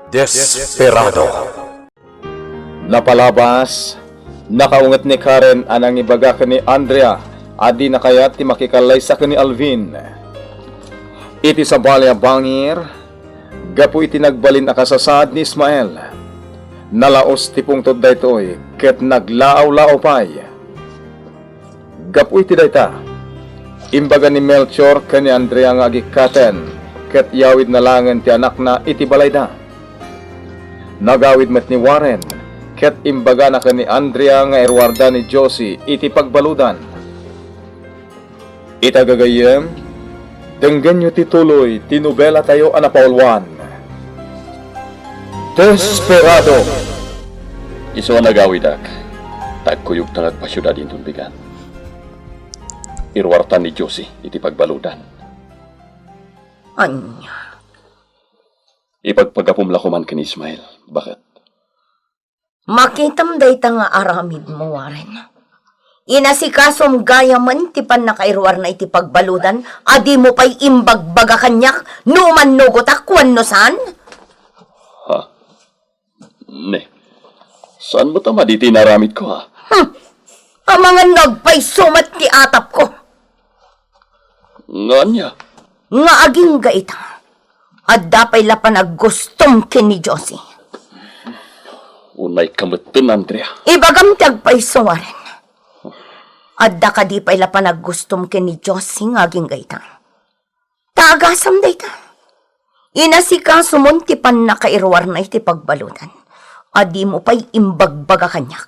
Desperado. Napalabas, nakaungat ni Karen anang ibaga ka ni Andrea, adi na kaya ti makikalay sa ka ni Alvin. Iti sa balya bangir, gapu iti nagbalin akasasad ni Ismael. Nalaos ti pungtod daytoy, ket naglaaw-lao pay. Gapu iti dayta, imbaga ni Melchor ka ni Andrea nga agikaten, ket yawid na langan ti anak na iti balayda. Nagawid met ni Warren, ket imbaga na ka ni Andrea nga erwarda ni Josie iti pagbaludan. Itagagayem, denggan nyo tituloy tinubela tayo anapaulwan. Desperado. Iso nagawid ak, tagkuyog tangag pa syudad intun bigan. Irwartan ni Josie iti pagbaludan. Anya, Ipagpagapumla ko man kin Ismael. Bakit? makitam day nga aramid mo, Warren. Inasikasom gaya man ti pan nakairwar na iti pagbaludan, adi mo pa'y imbagbaga kanyak, numan nugotak kwan no san? Ha? Ne, saan mo tama di tinaramid ko ha? Ang mga nagpay sumat ti atap ko. Nga niya? Nga aging gaita, at dapay lapan gustom kini Josie. Unay kamutin, Andrea. Ibagam tagpay suwaren. At da ka di pa'y lapan gustom kini Josie nga aging gaita. Tagasam dayta. Inasika sumunti pan nakairwar na iti pagbaludan. Adi mo pa'y imbagbaga kanyak.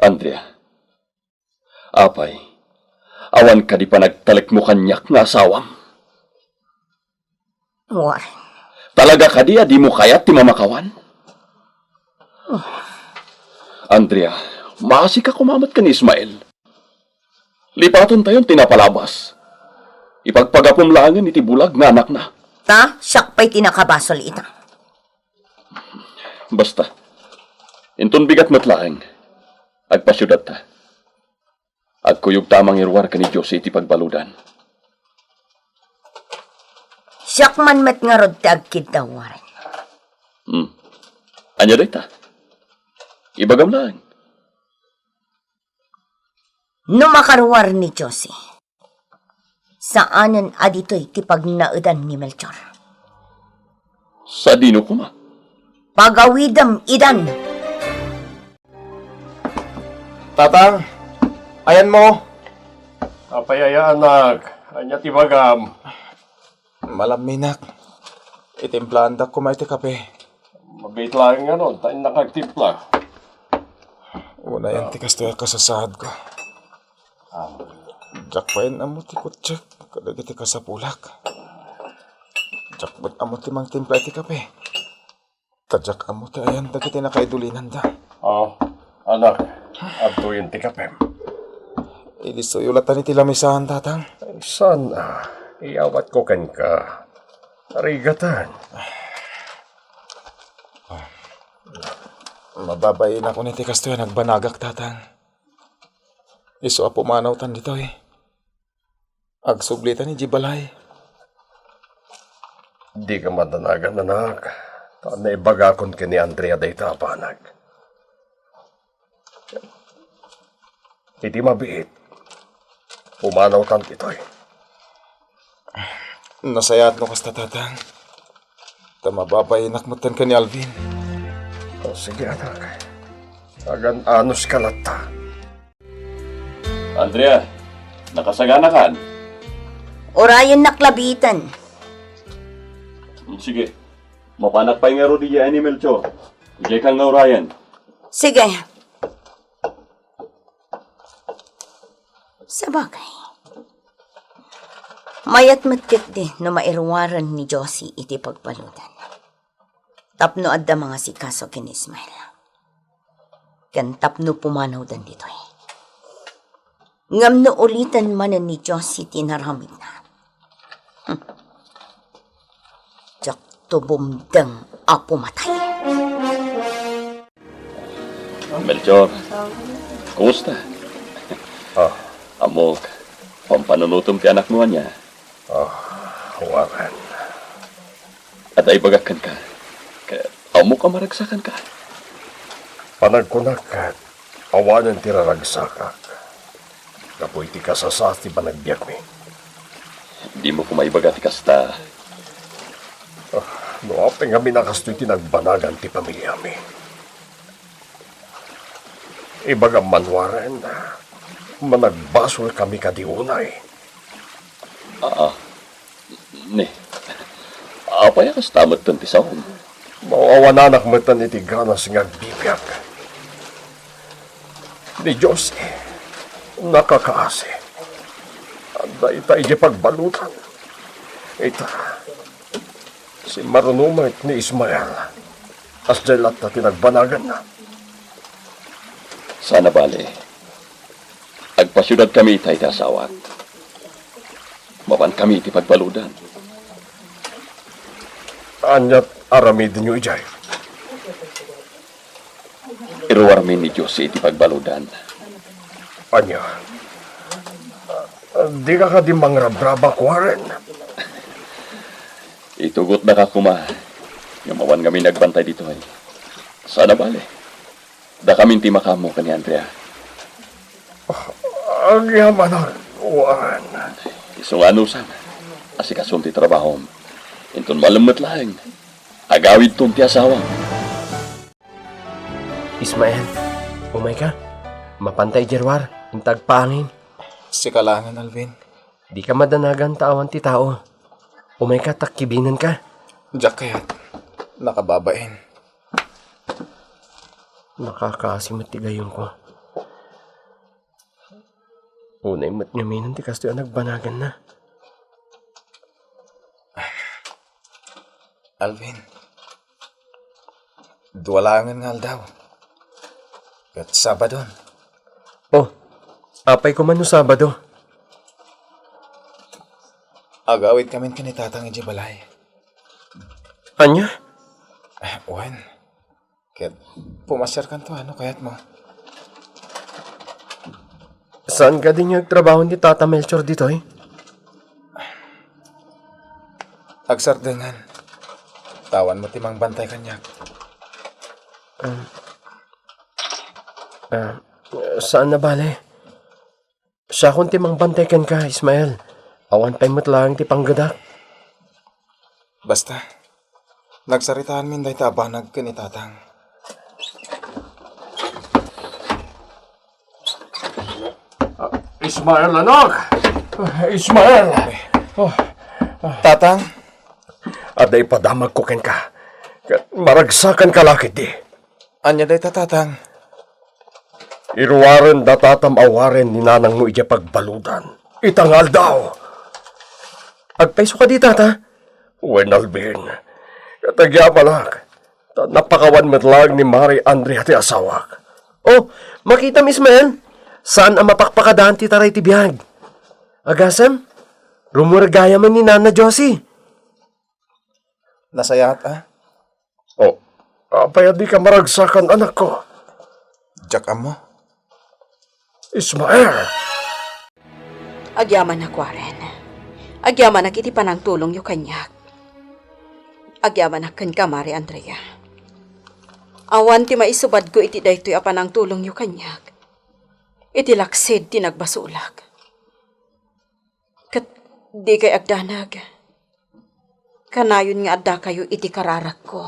Andrea, apay, awan ka di pa nagtalik mo kanyak nga asawam. Warren, Talaga ka di mo kaya ti mamakawan? Andrea, maasi ka kumamat ka ni Ismael. Lipaton tayon tinapalabas. Ipagpagapumlangan iti bulag nga anak na. ta, siyak pa'y tinakabasol ita. Basta, intun bigat matlaeng. Agpasyudad ta. Agkuyog tamang irwar ka ni Josie iti pagbaludan. Siyak man met nga rod ti agkid daw, Warren. Anya day ta? Ibagam lang. No makarwar ni Josie, saanan adito'y ti pagnaudan ni Melchor. Sa dino ko ma. Pagawidam idan. Tatang, ayan mo. Apayaya anak, anya ti bagam. Malaminak. Itimplahan da kumay ti kape. Mabait lang nga nun, tayo nakagtimpla. Una yan ti kastoy kasasahad ko. Jak pa yan amo ti kutsyak. Kadagi ti kasapulak. Jak ba't amo ti mang timpla ti kape. Tadyak amo ti ayan dagiti nakaidulinan da. Anak, abtuyin ti kapem. Ilisuyulatan iti lamisahan, tatang. Ay, sana, iawat ko kan ka. Arigatan. Mababayin ako ni ti kastoy nagbanagak, tatang. Iso apo manawtan dito eh. Agsublitan ni Jibalay. Di ka matanagan, anak. Na ibagakon ka ni Andrea day tapanag. Iti mabiit. Pumanaw tan ito'y. Nasayat no kasta, tatang. Tamababayin akmutan ka ni Alvin. Sige, anak. Agan anos kalata. Andrea, nakasagana kan? Orayan naklabitan. Sige, mapanak pa yung ero di ni Melchor. Ijay kang nga Orion. Sige. Sabagay. Mayat matik di no mairwaran ni Josie iti pagpaludan. Tapno adda mga sikaso kin Ismael. Kan tapno pumanaw dan dito'y. Ngam no ulitan man ni Josie tinaramid na. Jak tubumdang apo matay. Melchor, kumusta? Amok, pampanunutom ti anak mo niya. Warren. At ay bagakan ka. Kaya amo ka maragsakan ka. Panagkunak ka, awanan tiraragsakak. Kapoy ti kasasas ti panagbiyak mi. Di mo ko maibaga ti kasta. No, apeng kami nakastoy tinagbanagan ti pamilya mi. Ibaga manwaren, managbasol kami kadiunay. Ne. Apa ya kastamat tan ti sahon? Mawawananak matan iti ganas nga bibiyag. Ni Diyos, nakakaasi. Anda ita iti pagbalutan. Ita, si marunumay ni Ismael. As jalat na tinagbanagan na. Sana bale. Agpasyudad kami itay ti asawat. Mapan kami iti pagbaludan. Anyat aramidin nyo ijay. Iruwarmin ni Diyos iti pagbaludan. Anya, di ka di mangrabraba kwaren. Itugot na ka kuma. Yamawan kami nagbantay dito ay. Sana bale. Da kami ti makamo ka ni Andrea. Ang yaman ang kuwan. Isong anusan. Asikasun ti trabaho. Inton malamot lang. Agawid ton ti asawa. Ismael, umay ka. Mapantay jerwar, intag pangin. Si kalangan, Alvin. Di ka madanagan taawan ti tao. Umay ka, takkibinan ka. Jack kayat. Nakababain. Nakakaasimat ti gayon ko. Unay mat nyaminan ti kasto nagbanagan na. Alvin. Duwalangan nga daw. Kat Sabadon. Oh, apay ko man no Sabado. Agawid kami kinitatang iji balay. Anya? Uwan. Kat pumasyar kan to, ano kayat mo? Saan ka din nagtrabaho ni Tata Melchor dito eh? Agsardengan. Tawan mo timang bantay kanyak. Saan na bale? Sa akong timang bantekan ka, Ismael. Awan pa'y matlaang ti panggadak. Basta. Nagsaritaan min day tabanag kinitatang. Ismael, anak! Ismael! Tatang! Aday padamag ko ken ka. Maragsakan ka lakit di. Anya day tatang. Iruwaren datatam awaren ni nanang mo ija pagbaludan. Itangal daw. Agpaiso ka di, Tata. Wen Alvin. Katagya balak. Napakawan matlag ni Mari Andrea ti asawak. Oh, makita mi Ismael. Saan ang mapakpakadaan ti taray ti biyag? Agasam, rumuragaya man ni Nana Josie. Nasayat Oh, apaya di ka maragsakan anak ko. Jack amo. Ismael! Agyaman na kwaren. Agyaman na kiti panang tulong yu kanyak. Agyaman na kan kamari Andrea. Awan ti maisubad ko iti daytoy a panang tulong yu kanyak. Iti laksid ti nagbasulak. Kat di kay agdanag. Kanayon nga adda kayo iti kararak ko.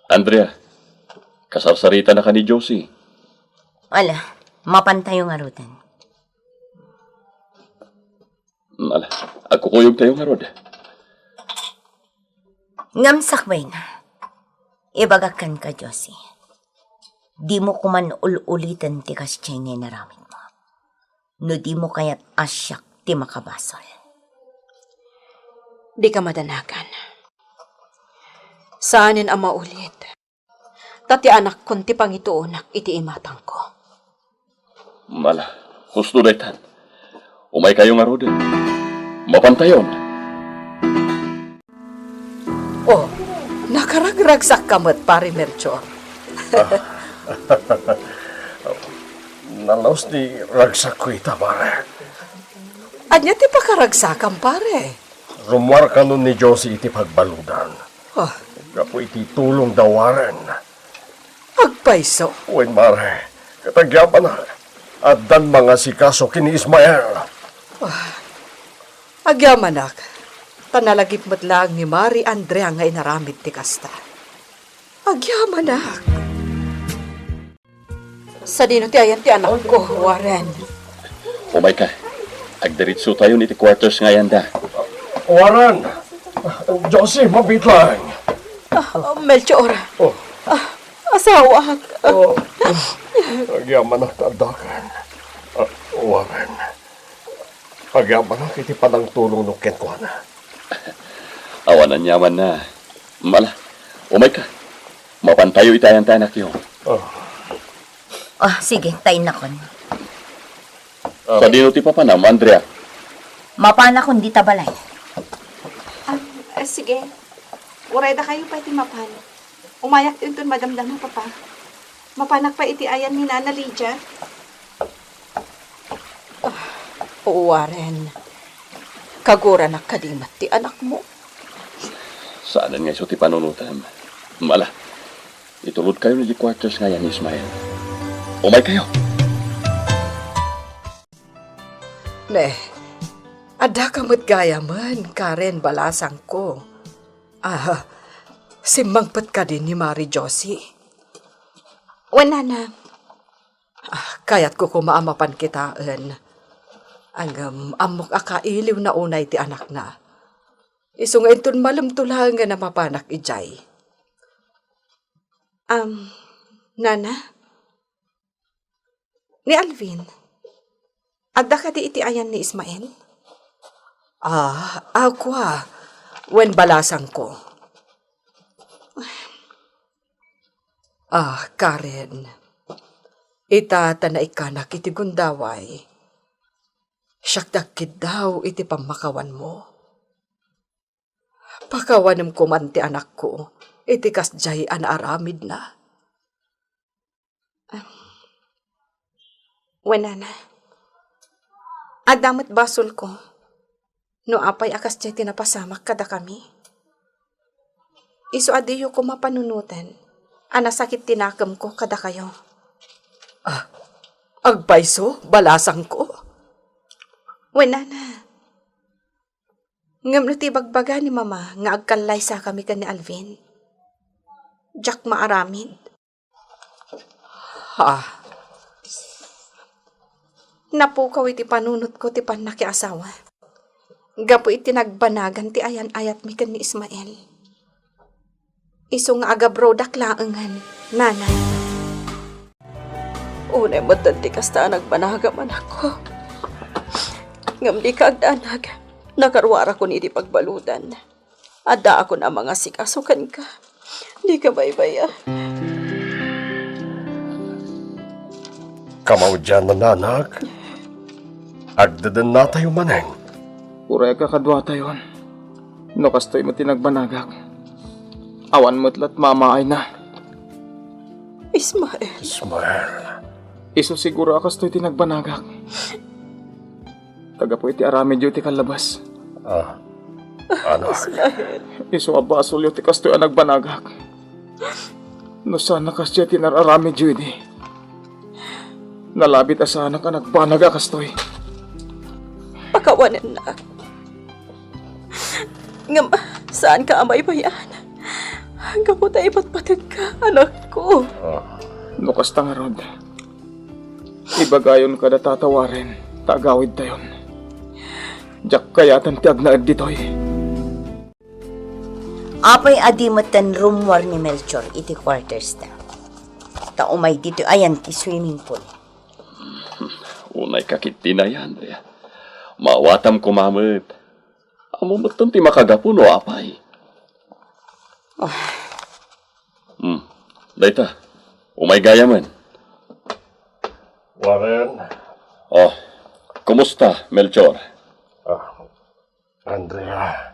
Andrea, kasarsarita na ka ni Josie. Ala, mapantayo nga rutan. Ala, agkukuyog tayo nga rod. Ngamsak ba na? Ibagakan ka, Josie. Di mo kuman ululitan ti kasyay nga naramit mo. No di mo kaya't asyak ti makabasol. Di ka madanagan. Saanin ang maulit. Tati anak kon ti pangituunak iti imatang ko. Mala, husto daytan. Umay kayo nga rod. Mapantayon. Oh, nakaragragsak kamot, pare Melchor. Nalaos ni ragsak ko itamara. Anya ti pakaragsakan pare. Rumwar ka nun ni Josie iti pagbaludan. Oh, Gapo iti tulong dawaran. agpaiso. Uy, mare, katagyapan na. At dan mga sikaso kini Ismael. Agyamanak, tanalagip mo't lang ni Mari Andrea nga inaramid ti kasta. Agyamanak. Sa dino ti ayan ti anak ko, Warren. Umay ka. Agdiritso tayo ni ti quarters ngayon da. Waran! Josie, mabit lang. Melchor. Oh. Asawa. Agyaman ang tadakan. Waran. Agyaman ang iti panang tulong no kentuan. Awanan yaman na. Mala, umay ka. Mapantayo itayan tayo anak yun. Sige, tayo na kon. Sa dino ti papanam, Andrea. Mapana kon di tabalay. Sige. Ureda kayo pa iti mapan. Umayak din itong madamdam na papa. Mapanak pa iti ayan ni Nana Lydia. Oo, Warren. Kagura na kadimat ti anak mo. Saanan nga iso ti panunutan. Mala, itulod kayo ni di quarters ngayon, Ismael. Umay kayo. Ne, ada kamot gaya man, Karen balasang ko. Simangpat ka din ni Mari Josie. Wala na. Kaya't ko kumaamapan kitaan. Ang amok akailiw na unay ti anak na. Iso nga itun malamtulang nga na mapanak ijay. Nana? Ni Alvin? Adda ka di iti ayan ni Ismael? Ako wen balasang ko. Karen. Itata na ikanak iti gundaway. Siyak dakid daw iti pamakawan mo. Pakawanem ko man ti anak ko, iti kasjay anaaramid na. Wala na. Adamot basol ko. No apay akas jay tinapasamak kada kami. Iso adiyo ko mapanunutan. Sakit tinakam ko kada kayo. Agpaiso, balasang ko. Wala na. Ngam na ti bagbaga ni mama nga agkalay sa kami ka ni Alvin. Jack maaramid. Napukaw iti panunot ko ti panak asawa. Gapo iti nagbanagan ti ayan-ayat mi kan ni Ismael. Iso nga aga brodak laangan, nanay. Unay mo tanti kasta nagbanaga man ako. Ngam di ka agdanag, nakarwara ko ni di pagbaludan. Ada ako na mga sikasukan ka. Di ka baybaya. Kamaw dyan na nanak. Agdadan na tayo maneng. Uray ka kadwa tayon. No kastoy mo tinagbanagak. Awan mo't lat mamaay na. Ismael. Ismael. Iso siguro kastoy tinagbanagak. Taga po iti arami diyo ti kalabas. Anak. Iso abasol yo ti kastoy anagbanagak. No sana kasya tinararami diyo di. Nalabit asana ka nagbanaga kastoy. Pakawanan na. Ngam, saan ka amay bayan? Gapo tayo patpatid ka, anak ko. No kasta nga rod. Ibagayon ka na tatawarin. Tagawid tayon. Diyak kayatan tiag na ditoy. Apay adimatan rumwar ni Melchor iti quarters ta. Taumay dito ayan ti swimming pool. Unay kakiti na yan, Andrea. Mawatam kumamit. Amo matang ti makagapo no apay. Dayta, umay gaya man. Warren. Kumusta, Melchor? Andrea.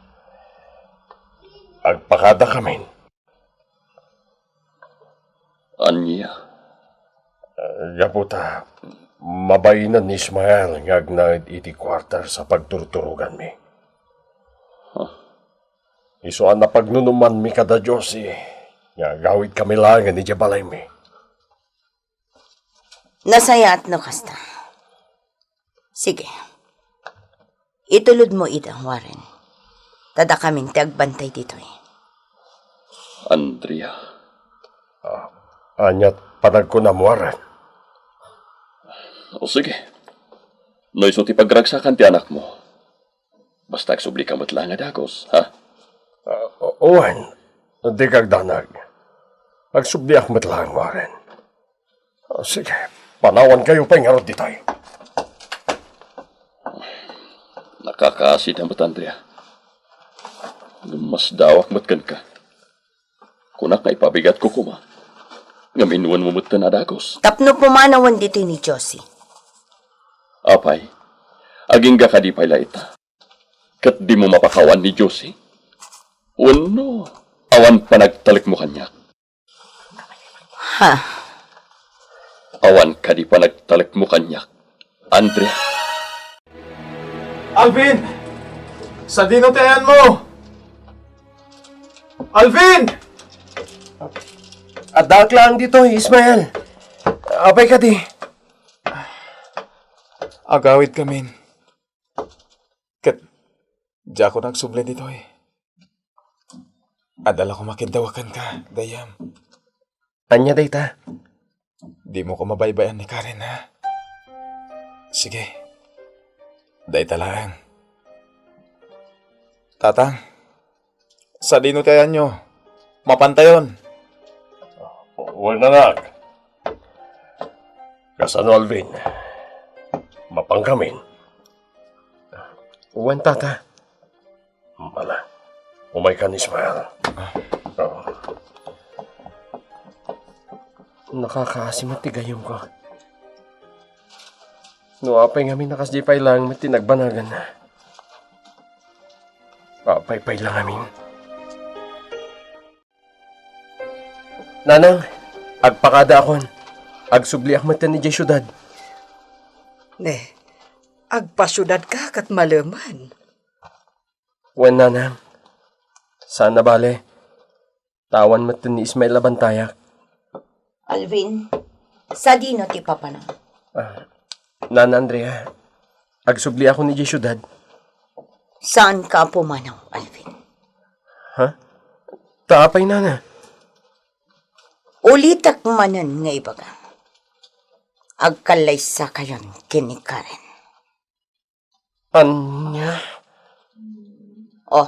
Agpakada kami. Anya? Yaputa. Mabayinan ni Ismael nga agnaid iti kwarter sa pagturuturugan mi. Isuan na pagnunuman mi kada Josie, nga gawid kami lang ni Jabalay mi. Nasaya at no kasta. Sige. Itulod mo itang Warren. Tada kaming tiagbantay dito eh. Andrea, Anyat panagkunamuaran. o sige. No iso ti pagragsakan ti anak mo. Basta agsubli ka mo't lang nga dagos, ha? Owen, di kagdanag. Agsubli akmet lang, Warren. Sige, panawan kayo pengarot ditay. Nakakaasid ang Andrea. Mas dawak matkan ka. Kunak nga ipabigat ko kuma. Ngaminuan mo mo't na dagos. Tapno pumanawan dito ni Josie. Apay, aging ka kadipay laita. Kat di mo mapakawan ni Josie? Uno, awan pa nagtalik mo kanyak. Ha? Awan ka di pa nagtalik mo kanyak. Andrea, Alvin! Sa dinotayan mo! Alvin! Adak lang dito, Ismael. Apay ka di. Agawid kamin. Kat, di ako nagsubli dito eh. Adala ko makindawakan ka, Dayam. Anya dayta. Di mo ko mabaybayan ni Karen, ha? Sige. Day talaan. Tatang, sa dinutayan nyo, mapantayon. Uwan na nag. Kasano Alvin? Mapangkamin. Uwan tata. Mala. Umay ka ni Ismael. Nakakaasim at tigayom ko. No, apay nga nakasdipay lang may tinagbanagan na. Apay-pay lang amin. Nanang, agpakada akon. Agsubli akmatan ni Jay syudad. Ne, agpasyudad ka kat malaman. Wen nanang. Sana bale. Tawan matan ni Ismael Labantayak. Alvin, sa dino ti Papa na. Nana Andrea, agsubli ako ni Jay syudad. Saan ka pumanaw, Alvin? Ha? Taapay nana. Ulitak manan nga ibaga. Agkalaysa kayon kini Karen. Anya? Oh,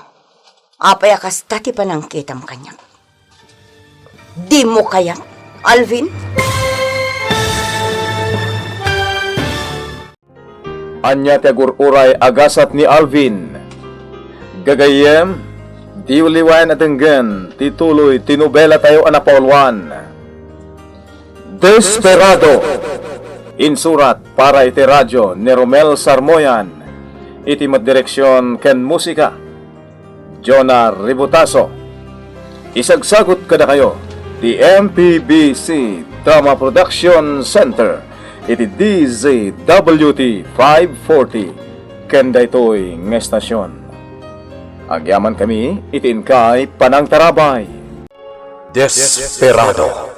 apay akas tati pa nang kitam kanya. Di mo kaya, Alvin? Anya ti agururay agasat ni Alvin. Gagayem, di uliwayan at hanggan, tituloy tinubela tayo anapaulwan. Desperado! Insurat para iti radyo ni Romel Sarmoyan. Iti direksyon ken musika. Jonah Ributaso. Isagsagot kada kayo di MPBC Drama Production Center. Iti DZWT 540 ken daytoy nga estasyon. Agyaman kami itin kay Panang Tarabay. Desperado.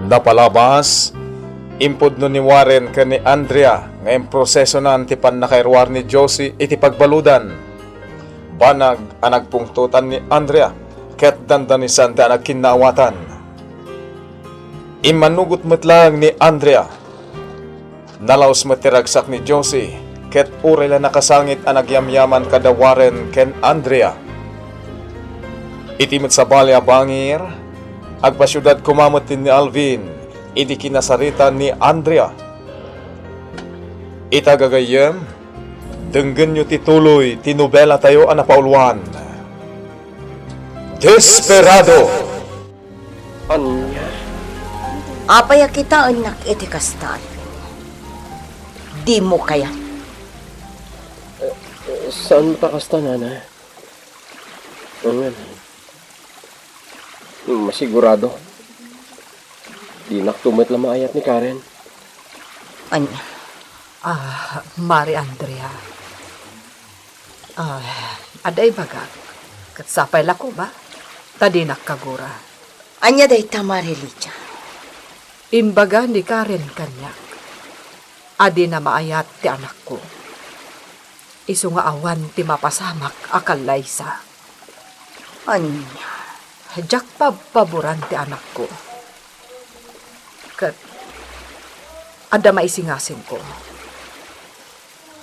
Napalabas, impod no ni Warren ka ni Andrea ngayong proseso na antipan na kairwar ni Josie iti pagbaludan. Banag ang nagpungtutan ni Andrea ket dandan ni Santa ang kinawatan. Imanugot matlang ni Andrea. Nalaos matiragsak ni Josie ket uray la nakasangit ang nagyamyaman kada Warren ken Andrea. Itimot sa balya bangir, agpasyudad kumamot din ni Alvin, idi kinasarita ni Andrea. Itagagayem, denggan nyo tituloy, tinubela tayo anapaulwan. Desperado! Anya? Apay kita anak iti kasta, Alvin. Di mo kaya. Saan matakasta, nana? Ayan. Masigurado. Di naktumit lang maayat ni Karen. Anya, Mari Andrea. Aday baga. Katsapay lako ba? Tadi nakagura. anya dayta Marilicha. Imbaga ni Karen kanyak. Adi na maayat ti anak ko. Isu nga awan ti mapasamak akal laysa. Anya, Jak paboran ti anak ko. Kat ada maisingasin ko.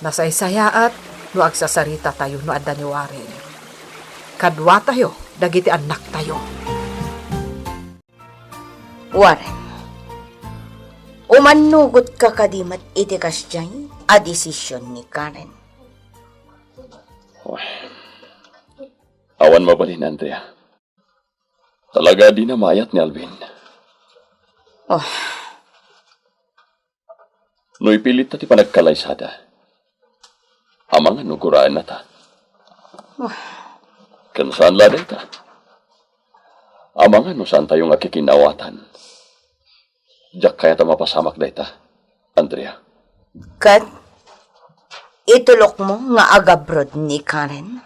Nasaysayaat no agsasarita tayo no adda ni Warren. Kadwa tayo, dagiti anak tayo. Warren. Umanugot ka kadimat iti kasjay a desisyon ni Karen. Awan mabalin, Andrea. Talaga di na mayat ni Alvin. Oh, No ipilit na ti panagkalaysada. Amangan no guraan na ta. Kansaan laday ta. Amangan no saan tayo nga kikinawatan. Diyak kaya ta mapasamak day ta, Andrea. kat, itulok mo nga agabrod ni Karen?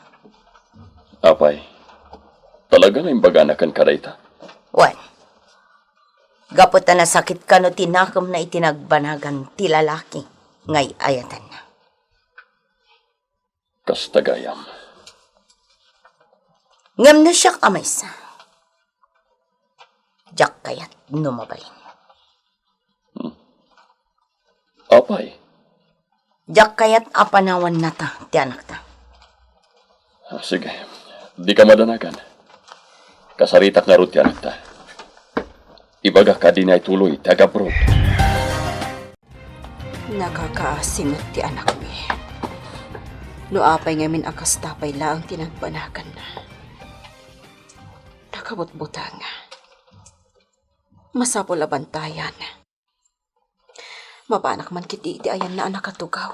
Apay, talaga nga imbaga na kan kaday ta. Wan, gapot na sakit ka no tinakam na itinagbanagan ti lalaki ngay ayatan na. Kastagayam. Ngam na siya kamaysa. Jak kayat numabalin. Apay, Jak kayat apanawan na ta ti anak ta. sige, di ka madanagan. Kasaritak nga ruti anak ta. Ibaga ka di na ituloy, taga bro. Nakakaasimot ti anak mi. No apay ngamin akastapay laang tinagbanakan na. Nakabutbutang. Masapol abantayan. Mabanak man kiti iti ayan na anak katugaw.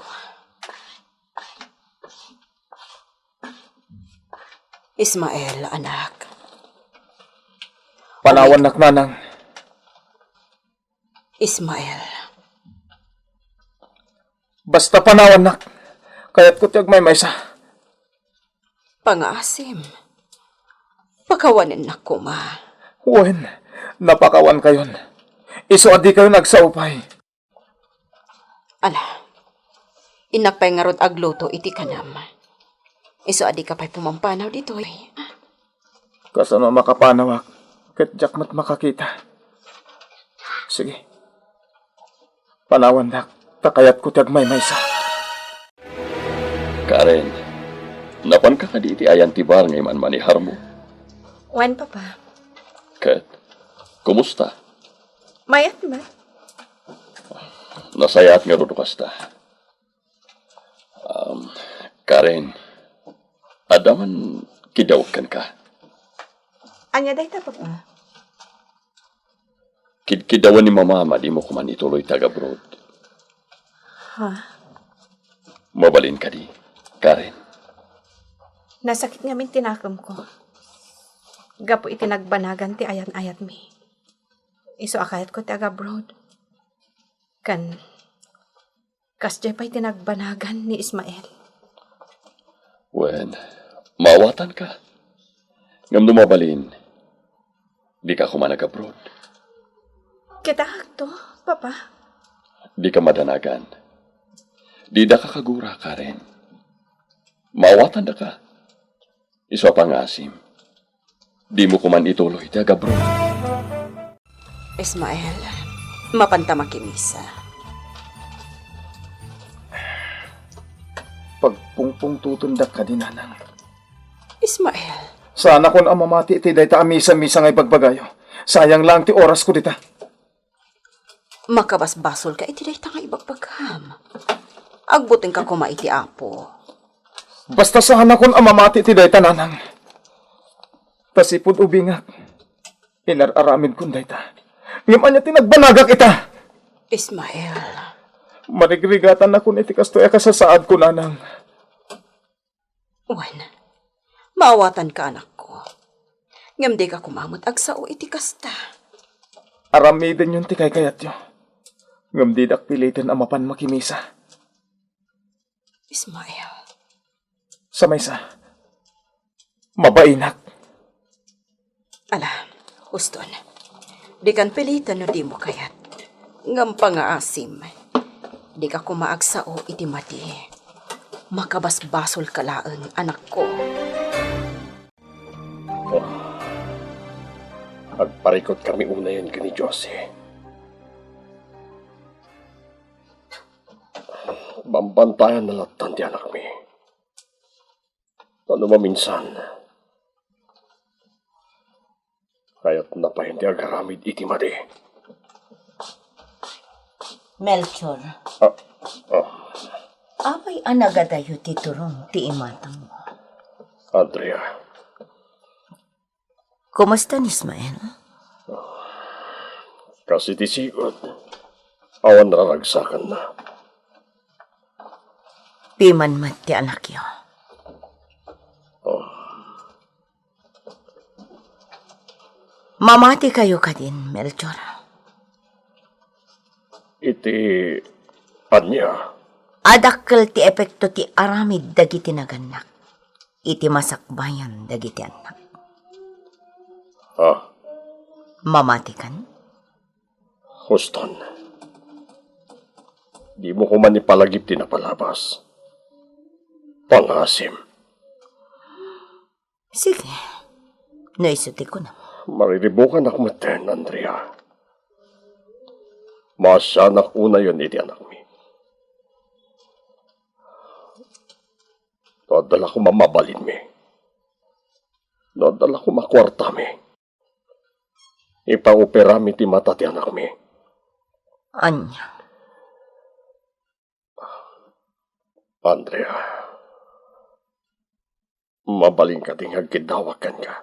Ismael, anak. Panawan nak nanang. Ismael. Basta panawan nak. Kaya't ko tiyag may maysa. Pangasim. Pakawanin na ko, ma. Wen, napakawan kayon. Iso adi kayo nagsaupay. Ala, inakpay nga rod agluto iti kanam. Iso adi ka pa'y pumampanaw dito. Kasano makapanawak. Ket jakmat makakita. Sige. Panawan nak. Takayat ko tiyag may maysa. Karen, napan ka ka di iti ayan ti bar ngay man manihar mo. Wan, Papa. Kat, kumusta? Mayat ba? Nasayat nga ro kasta. Karen, adaman kidawkan ka. Anya day ta, Papa? Kidawan ni mama, di mo kuman ituloy taga-abroad. Ha? Mabalin ka di, Karen. Nasakit nga min tinakam ko. Gapo itinagbanagan ti ayan-ayat mi. Iso akayat ko ti aga-abroad. Kasjay pa'y tinagbanagan ni Ismael. Wen, maawatan ka. Ngam dumabalin, di ka kumanag-abroad. Kitahak to, Papa. Di ka madanagan. Di da ka kagura, Karen. Maawatan da ka. Iso pangasim. Di mo kuman ituloy, taga-abroad. Ismael, mapantama kimisa. Pagpungpung tutundak ka din, nanang. Ismael, Sana kun amamati iti dayta amisa-misa ngay pagbagayo. Sayang lang ti oras ko dita. makabasbasol ka iti dayta nga ibagbagam. Agbuting ka kuma iti apo. Basta sana kun amamati iti dayta, nanang. Tasipod ubingak. Inararamid kun dayta. Ngam anya tinagbanagak ita. Ismael, Marigrigatan na kun iti kastoy kasasaad ko, nanang. wan, maawatan ka anak ko. Ngam di ka kumamot agsao iti kasta. Aramiden yung tikay kayat yo. Ngam didak pilitin amapan makimisa. Ismael, Sa maysa, mabainak. ala, huston. Di kan pilitan no di mo kayat. Ngam pangaasim. Di ka kumaagsao iti mati. Makabasbasol ka laeng, anak ko. Agparikot kami unayan ka ni Josie. Bambantayan na latan di anak mi. Ano maminsan, kaya't napahinti agaramid iti madi. Melchor, apay anagadayo ti turong ti imatang mo. Andrea, Kumusta ni Ismael? kasi ti sigod, awan nararagsakan na. Piman mat ti anak yo. Mamati kayo ka din, Melchor. Iti, anya, Adakkel ti epekto ti aramid dagiti naganak. Iti masakbayan dagiti anak. Mamati kan? Houston, di mo kuman ipalagip ti napalabas. Pangasim, Sige. Naisuti ko na. mariribukan ako maten, Andrea. Masanak una yun iti anak mi. Nadala ko mamabalin mi. Nadala ko makwarta mi. Ipaopera mi ti mata ti anak mi. Anya. Andrea, mabaling ka ting hagkidawakan ka.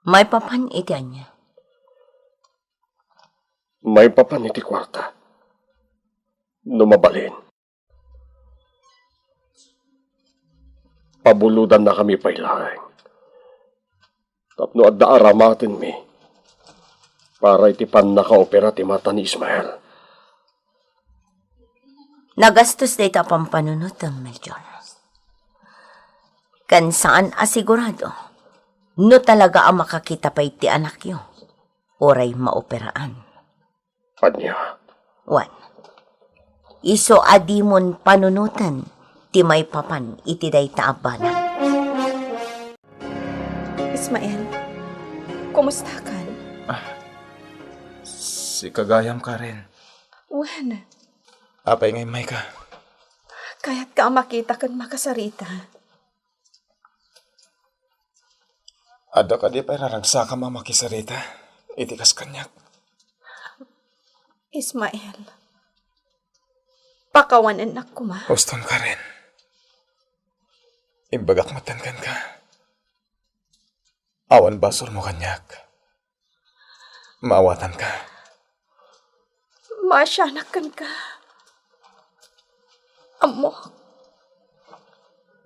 May papan iti anya. May papan iti kwarta. Numabalin. Pabuludan na kami pailaeng. Tapno adda aramatin mi. Para iti pan nakaopera ti mata ni Ismael. Nagastos dito pampanunutang, Melchor. Kan saan asigurado, no talaga ang makakita pa iti anak yo, oray maoperaan. Anya, One, iso adimon panunutan, ti may papan iti day taabanan. Ismael, kumusta ka? Si kagayam ka rin. Wan, Apay ngay may ka. kaya't ka makita kan makasarita. Ada ka di pa raragsa ka mamakisarita. Itikas kanyak. Ismael, pakawanan na ko ma. Huston ka rin. Imbagak matankan ka. Awan basur mo kanyak. Maawatan ka. Masyanakan ka. Amo,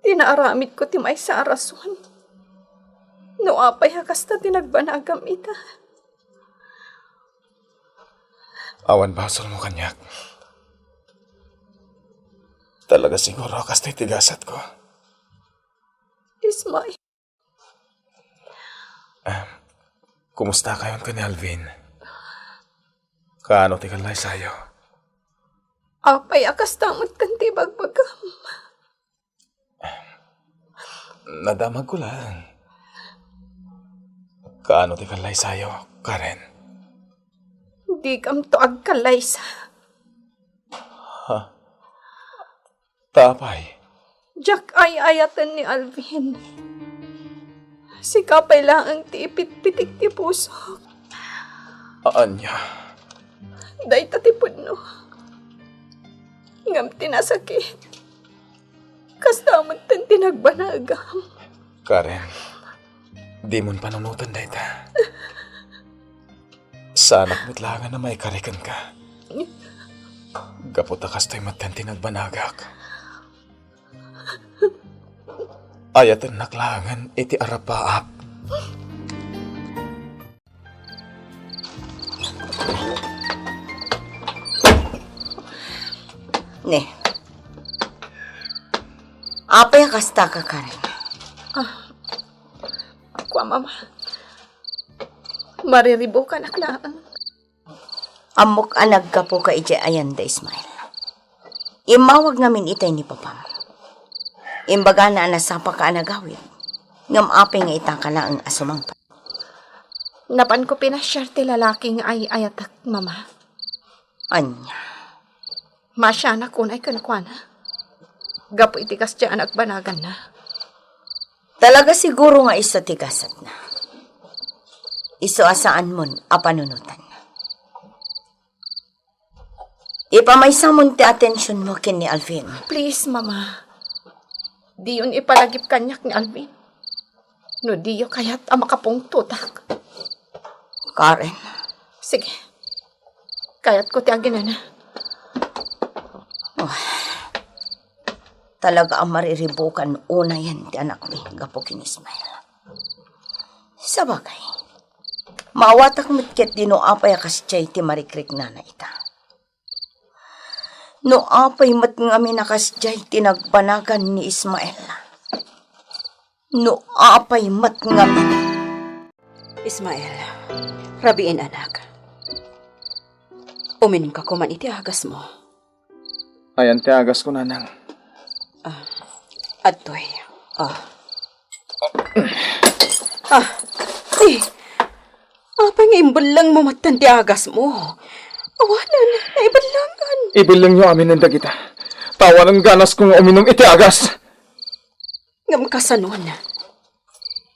tinaaramid ko ti may sa arason. No apay hakasta tinagbanagam ita. Awan basur mo kanyak. Talaga siguro kastay tigasat ko. Ismael, Kumusta kayon ka ni Alvin? Kaano ti kalay sayo? apay akas tamot kan ti bagbagam. Nadamag ko lang. Kaano ti kalay sayo, Karen? Di kam to agkalaysa. Tapay. Jack ay ayatan ni Alvin. Si kapay lang ang tiipit-pitik ti puso. Anya. Day tatipod no. Ngam tinasakit. Kastamot tan tinagbanagam. Karen, di mon panunutan dayta. Sanak mitlangan na may karikan ka. Gaputa kastoy matan tinagbanagak. Ayatan naklangan iti arapaap. Ne. Apay kasta ka, Karen? Ako, mama. Mariribo ka naklaan. Amok anag ka po ka ije ayan da Ismael. Imawag namin itay ni Papam. Imbaga na anasapa ka anagawid. Ngam apay nga itakala ang asumang pa. Napan ko pinasyar ti lalaking ay ayatak, mama. Anya. Masya na kunay ka na kuana. Gapo itikas siya anak banagan na. Talaga siguro nga isa tigasat na. Iso asaan mon apanunutan. Ipamaysa mon ti atensyon mo kin ni Alvin. Please, mama. Di yun ipalagip kanyak ni Alvin. No di yun kaya't amakapong tutak. Karen, Sige. Kaya't ko ti agin na. talaga ang mariribukan una yan ti anak mi, gapo kin Ismael. Sa bagay, maawatak mitket di no apay akasjay ti marikrik na ita. No apay mat nga minakasjay ti nagbanagan ni Ismael. No apay mat nga Ismael, rabiin anak. Umining ka kuman iti agas mo. Ayan ti agas ko, nanang. Atoy. Apa nga imbalang mo matan ti agas mo? Awanan, naibalangan. Ibilang nyo amin ng dagita. Tawan ang ganas kong uminom iti agas. Ngam kasanon.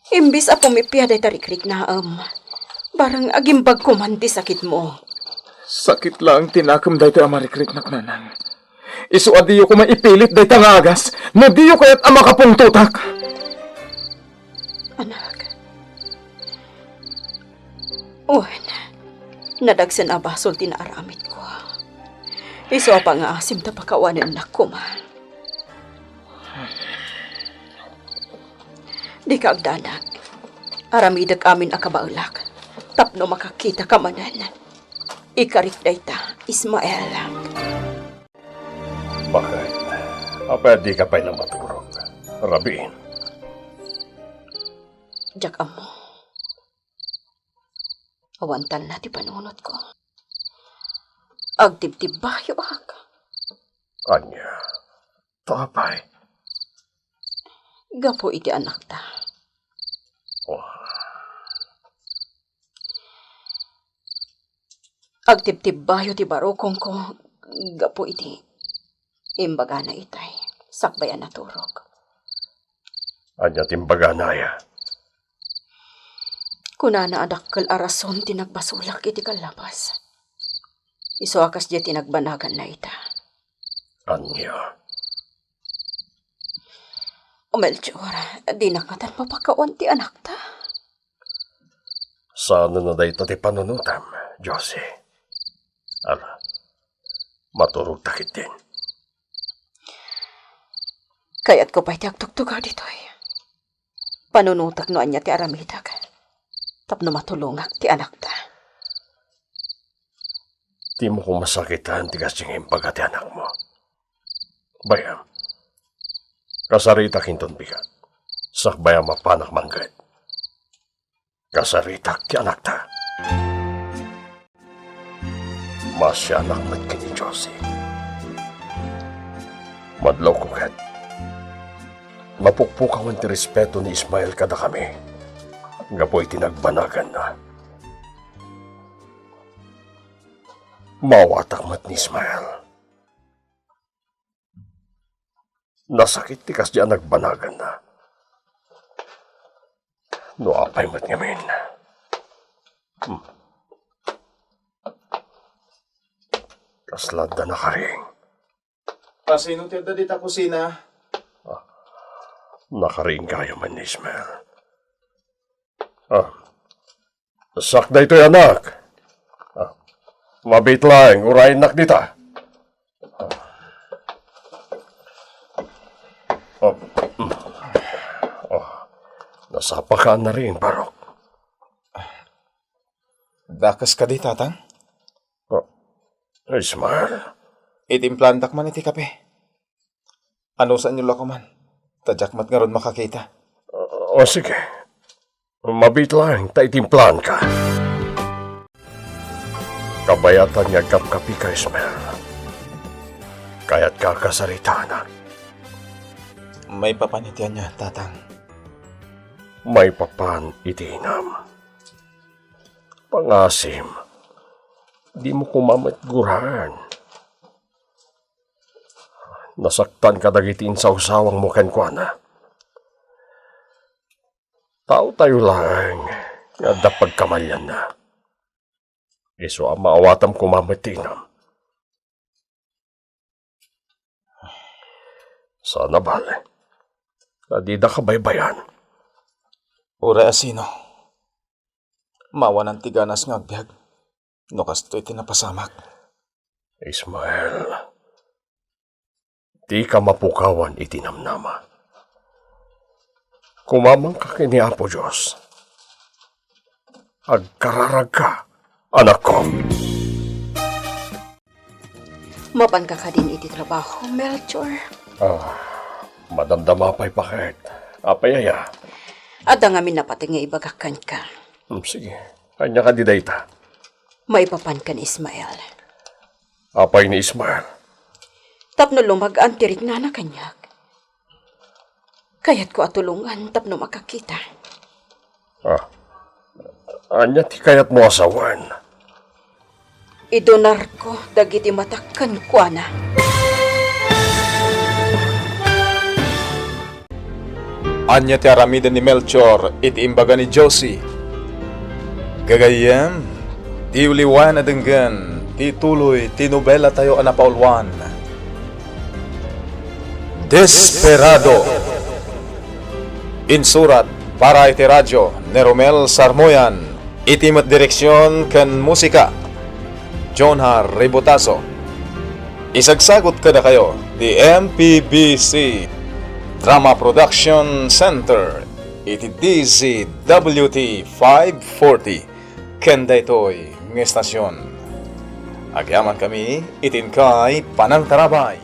Imbis a pumipya day tarikrik na barang agimbag kuman ti sakit mo. Sakit lang tinakam dahi ti amarikrik na nanang. Isu adiyo ko maipilit dahi tangagas. No diyo kaya't ama kapong tutak. Anak. Uwan, nadagsan a basol tinaaramit ko. Iso pa nga asim ta pakawanan na kuman. Di ka agdanak. Aramidag amin akabaulak. Tapno makakita ka manan. Ikarik dayta, Ismael. Bakit? Apa di ka pa'y na maturog? Rabiin. Jak amo. Awantan na ti panunot ko. Agtibtib bayo ak. Anya. Tapay. Gapo iti anak ta. Agtibtib bayo ti barokong ko. Gapo iti. Imbaga na itay. Sakbayan na turog. Anya timbaga na ya. Kunana adakkel arason tinagbasulak iti kalabas. Iso akas di tinagbanagan na ita. Anya. O Melchor, di nakatan papakaon ti anak ta. Saan na dayto ti panunutam, Josie? Ala, maturog takit din. Kaya't ko pa'y ti agtugtugaw ditoy. Panunutak no anya ti aramidag. Tapno matulungak ti anak ta. Di mo kong masakitan ti kasing pagati anak mo. Bayam, kasarita kinton bigat. Sakbayam mapanak manggad. Kasarita ti anak ta. Masya anak mat kini Josie. Madlaw ko kat. Mapukpukawan ti respeto ni Ismael kada kami. Gapoy tinagbanagan na. Mawatak mat ni Ismael. Nasakit ti kas di nagbanagan na. No apay mat ngamin. Kaslad na nakaring. Pasino ti da dita kusina? Nakaring kayo man ni Ismael. Sakda ito'y anak. Mabit lang, urayin nak dita. Nasapakaan na rin, Barok. Dakas ka di, tatang? Ismael, Itimplantak man iti kape. Ano sa inyo ko man? Tadyak mat nga ron makakita. O sige, mabit lang, taitimplan ka. Kabayatan nga kapkapi ka, Ismael. Kaya't kakasarita na. May papanitian niya, tatang. May papan itinam. Pangasim, di mo kumamatgurahan. Nasaktan ka dagitin sa usawang mo kenkwana. Tao tayo lang, nga dapag kamalyan na. Iso ang maawatam kumamatinam. Sana bale, na di da kabaybayan. Ura asino. Mawa ng tiganas nga agbyag. No kasto'y tinapasamak. Ismael, di ka mapukawan itinamnama. Kumamang ka kini Apo Diyos. Agkararag ka, anak ko. Mapan ka din iti trabaho, Melchor. Madamdama pa'y pakit. Apayaya. At ang amin na pati nga ibagakan ka. Sige, kanya ka di dayta. Maipapan ka ni Ismael. Apay ni Ismael. Tapno lumag-antirig na na kanyak. Kaya't ko atulungan tapno makakita. Anya ti kayat mo asawan. Idonar ko dagiti matakkan ko na. Anya ti aramida ni Melchor, iti imbaga ni Josie. Gagayem, ti uliwan adenggan, ti tuloy, ti nobela tayo anapaulwan. Desperado. Insurat para iti radyo ni Romel Sarmoyan, iti mat direksyon ken musika John Har Ribotazo. Isagsagot kada kayo di MPBC Drama Production Center, iti DZWT 540 ken daytoy ng estasyon. Agyaman kami itin kay Panang Tarabay.